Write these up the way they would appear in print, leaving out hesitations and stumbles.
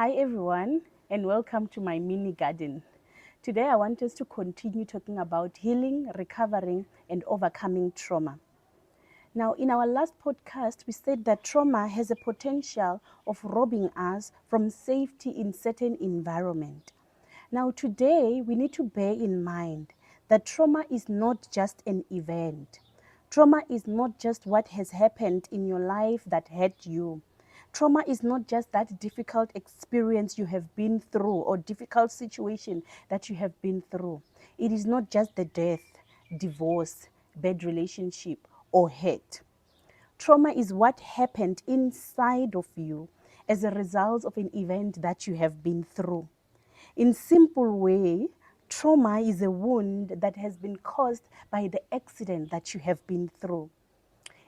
Hi everyone, and welcome to my mini garden. Today I want us to continue talking about healing, recovering, and overcoming trauma. Now, in our last podcast, we said that trauma has a potential of robbing us from safety in certain environment. Now, today we need to bear in mind that trauma is not just an event. Trauma is not just what has happened in your life that hurt you. Trauma is not just that difficult experience you have been through or difficult situation that you have been through. It is not just the death, divorce, bad relationship, or hate. Trauma is what happened inside of you as a result of an event that you have been through. In simple way, trauma is a wound that has been caused by the accident that you have been through.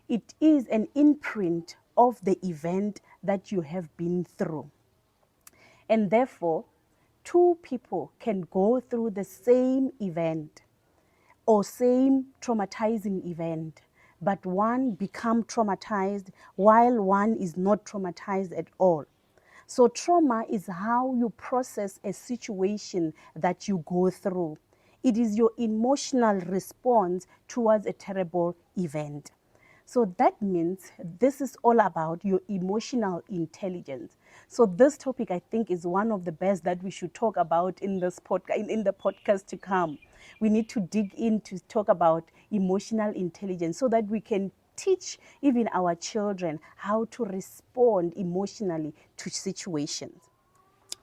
It is an imprint of the event that you have been through. And therefore, two people can go through the same event or same traumatizing event, but one become traumatized while one is not traumatized at all. So trauma is how you process a situation that you go through. It is your emotional response towards a terrible event. So that means this is all about your emotional intelligence. So this topic, I think, is one of the best that we should talk about in this podcast, in the podcast to come. We need to dig in to talk about emotional intelligence so that we can teach even our children how to respond emotionally to situations.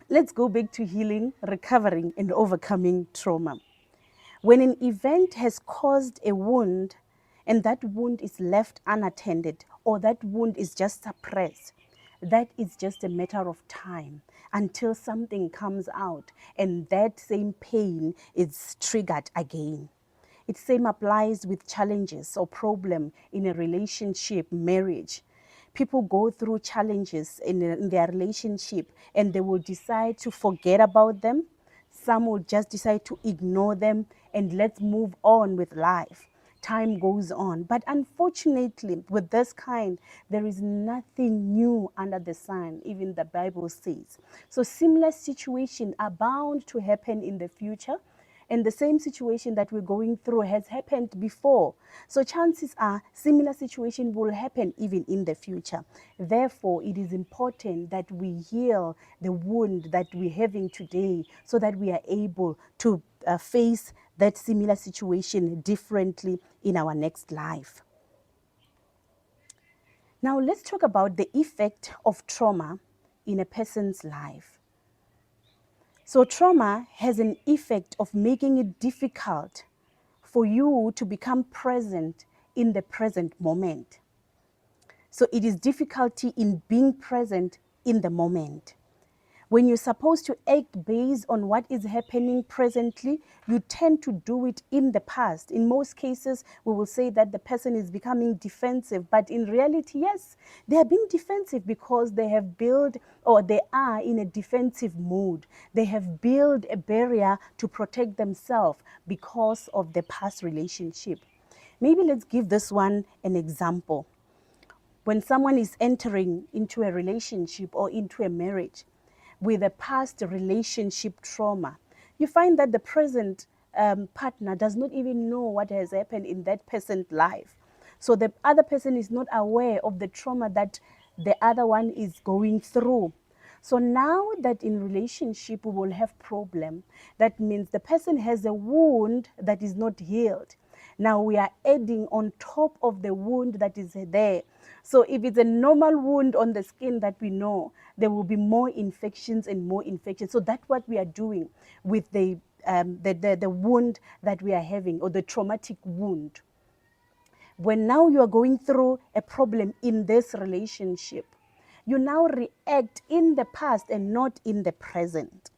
Let's go back to healing, recovering, and overcoming trauma. When an event has caused a wound and that wound is left unattended or that wound is just suppressed, that is just a matter of time until something comes out and that same pain is triggered again. It same applies with challenges or problem in a relationship, marriage. People go through challenges in their relationship and they will decide to forget about them. Some will just decide to ignore them and let's move on with life. Time goes on. But unfortunately, with this kind, there is nothing new under the sun, even the Bible says. So similar situations are bound to happen in the future. And the same situation that we're going through has happened before. So chances are similar situation will happen even in the future. Therefore, it is important that we heal the wound that we're having today so that we are able to face that similar situation differently in our next life. Now, let's talk about the effect of trauma in a person's life. So trauma has an effect of making it difficult for you to become present in the present moment. So it is difficulty in being present in the moment. When you're supposed to act based on what is happening presently, you tend to do it in the past. In most cases, we will say that the person is becoming defensive, but in reality, yes, they are being defensive because they have built or they are in a defensive mode. They have built a barrier to protect themselves because of the past relationship. Maybe let's give this one an example. When someone is entering into a relationship or into a marriage with a past relationship trauma, you find that the present partner does not even know what has happened in that person's life. So the other person is not aware of the trauma that the other one is going through. So now that in relationship we will have problem, that means the person has a wound that is not healed. Now we are adding on top of the wound that is there. So if it's a normal wound on the skin that we know, there will be more infections and more infections. So that's what we are doing with the wound that we are having, or the traumatic wound. When now you are going through a problem in this relationship, you now react in the past and not in the present.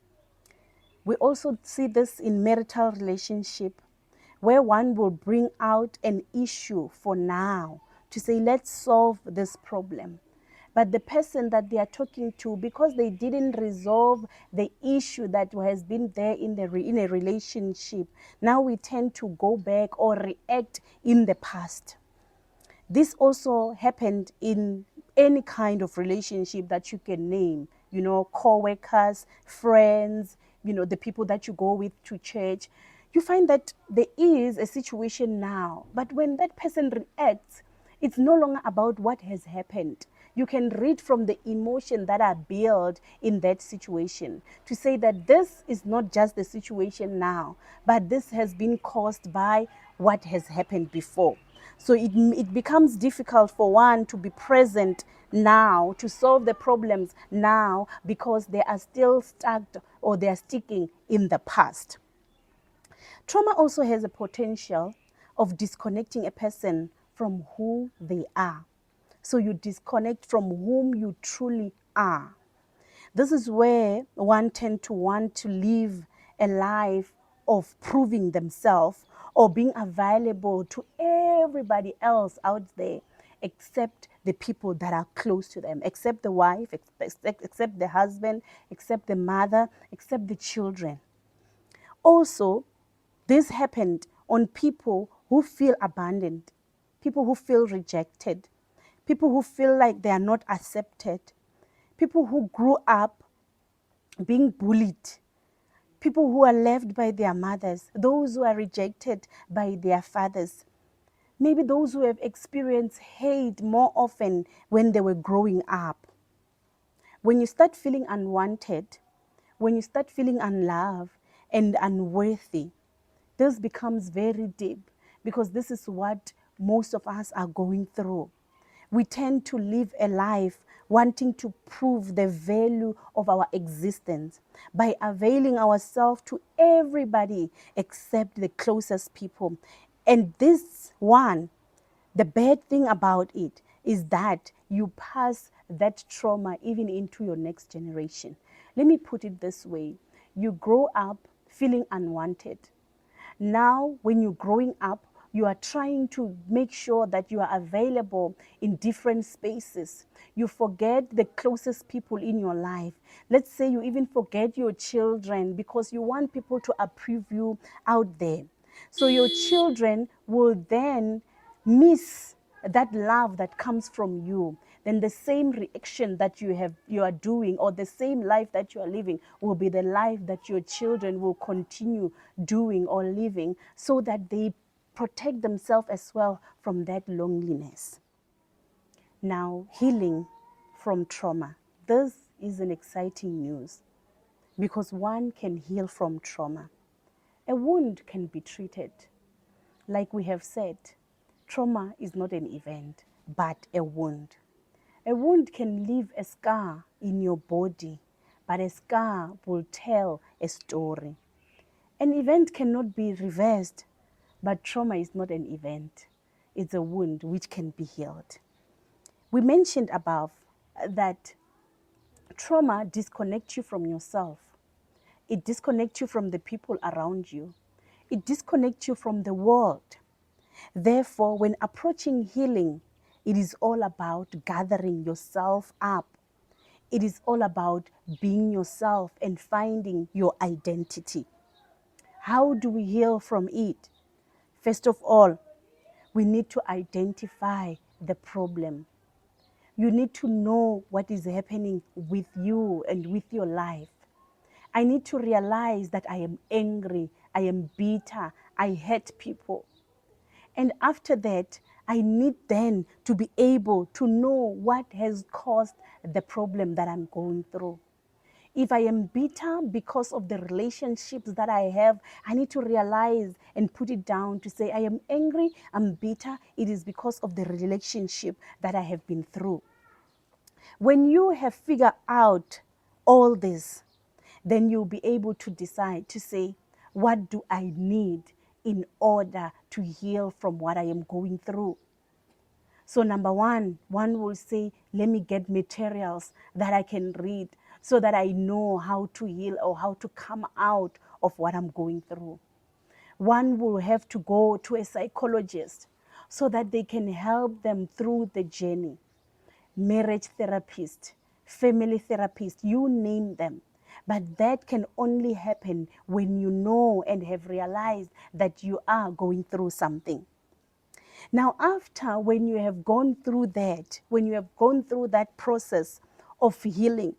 We also see this in marital relationship, where one will bring out an issue for now to say, let's solve this problem. But the person that they are talking to, because they didn't resolve the issue that has been there in a relationship, now we tend to go back or react in the past. This also happened in any kind of relationship that you can name. co-workers, friends, the people that you go with to church, you find that there is a situation now. But when that person reacts, it's no longer about what has happened. You can read from the emotion that are built in that situation to say that this is not just the situation now, but this has been caused by what has happened before. So it becomes difficult for one to be present now, to solve the problems now, because they are still stuck or they are sticking in the past. Trauma also has a potential of disconnecting a person from who they are. So you disconnect from whom you truly are. This is where one tends to want to live a life of proving themselves or being available to everybody else out there except the people that are close to them, except the wife, except the husband, except the mother, except the children. Also, this happened on people who feel abandoned, people who feel rejected, people who feel like they are not accepted, people who grew up being bullied, people who are left by their mothers, those who are rejected by their fathers, maybe those who have experienced hate more often when they were growing up. When you start feeling unwanted, when you start feeling unloved and unworthy, this becomes very deep, because this is what most of us are going through. We tend to live a life wanting to prove the value of our existence by availing ourselves to everybody except the closest people. And this one, the bad thing about it is that you pass that trauma even into your next generation. Let me put it this way. You grow up feeling unwanted. Now, when you're growing up, you are trying to make sure that you are available in different spaces. You forget the closest people in your life. Let's say you even forget your children because you want people to approve you out there. So your children will then miss that love that comes from you. Then the same reaction that you are doing, or the same life that you are living, will be the life that your children will continue doing or living, so that they protect themselves as well from that loneliness. Now, healing from trauma. This is an exciting news, because one can heal from trauma. A wound can be treated. Like we have said, trauma is not an event, but a wound. A wound can leave a scar in your body, but a scar will tell a story. An event cannot be reversed, but trauma is not an event. It's a wound which can be healed. We mentioned above that trauma disconnects you from yourself. It disconnects you from the people around you. It disconnects you from the world. Therefore, when approaching healing, it is all about gathering yourself up. It is all about being yourself and finding your identity. How do we heal from it? First of all, we need to identify the problem. You need to know what is happening with you and with your life. I need to realize that I am angry, I am bitter, I hate people. And after that, I need then to be able to know what has caused the problem that I'm going through. If I am bitter because of the relationships that I have, I need to realize and put it down to say, I am angry, I'm bitter, it is because of the relationship that I have been through. When you have figured out all this, then you'll be able to decide to say, what do I need in order to heal from what I am going through? So number one will say, let me get materials that I can read so that I know how to heal or how to come out of what I'm going through. One will have to go to a psychologist so that they can help them through the journey. Marriage therapist, family therapist, you name them. But that can only happen when you know and have realized that you are going through something. Now, after when you have gone through that, when you have gone through that process of healing,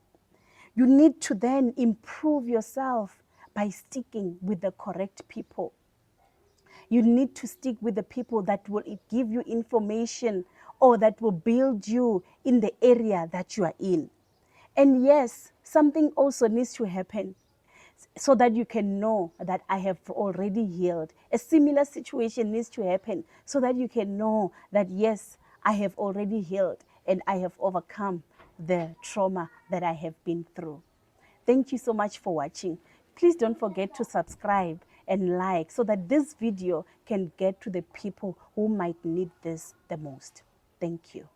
You need to then improve yourself by sticking with the correct people. You need to stick with the people that will give you information or that will build you in the area that you are in. And yes, something also needs to happen so that you can know that I have already healed. A similar situation needs to happen so that you can know that yes, I have already healed and I have overcome the trauma that I have been through. Thank you so much for watching. Please don't forget to subscribe and like so that this video can get to the people who might need this the most. Thank you.